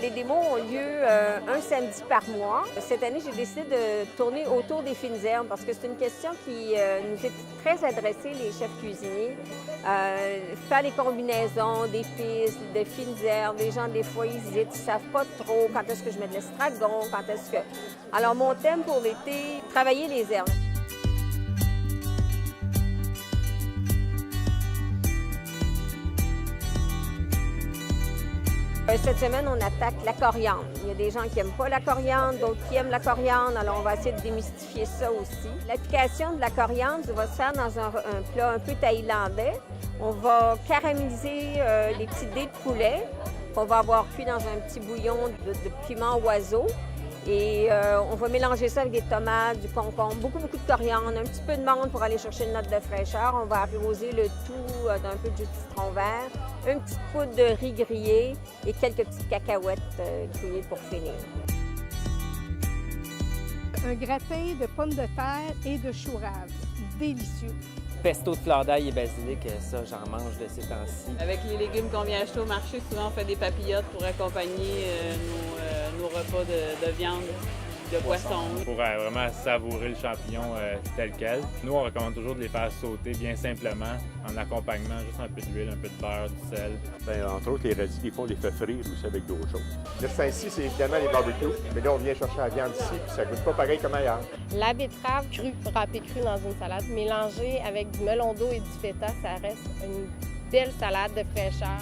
Les démos ont lieu un samedi par mois. Cette année, j'ai décidé de tourner autour des fines herbes parce que c'est une question qui nous est très adressée, les chefs cuisiniers. Faire les combinaisons d'épices, de fines herbes, les gens, des fois, ils hésitent, ils ne savent pas trop quand est-ce que je mets de l'estragon, quand est-ce que... Alors, mon thème pour l'été, travailler les herbes. Cette semaine, on attaque la coriandre. Il y a des gens qui n'aiment pas la coriandre, d'autres qui aiment la coriandre, alors on va essayer de démystifier ça aussi. L'application de la coriandre va se faire dans un plat un peu thaïlandais. On va caraméliser les petits dés de poulet qu'on va avoir cuit dans un petit bouillon de piment oiseau. Et on va mélanger ça avec des tomates, du concombre, beaucoup de coriandre, un petit peu de menthe pour aller chercher une note de fraîcheur. On va arroser le tout d'un peu de jus de citron vert, une petite poudre de riz grillé et quelques petites cacahuètes grillées pour finir. Un gratin de pommes de terre et de chou rave. Délicieux. Pesto de fleur d'ail et basilic, ça, j'en mange de ces temps-ci. Avec les légumes qu'on vient acheter au marché, souvent on fait des papillotes pour accompagner nos repas de viande, de poisson. Pour vraiment savourer le champignon tel quel. Nous, on recommande toujours de les faire sauter bien simplement, en accompagnement, juste un peu d'huile, un peu de beurre, du sel. Bien, entre autres, les radis, des fois, on les fait frire aussi avec d'autres choses. Le ici, c'est évidemment les barbecues, mais là, on vient chercher la viande ici, puis ça goûte pas pareil comme ailleurs. La betterave crue, râpée crue dans une salade, mélangée avec du melon d'eau et du feta, ça reste une belle salade de fraîcheur.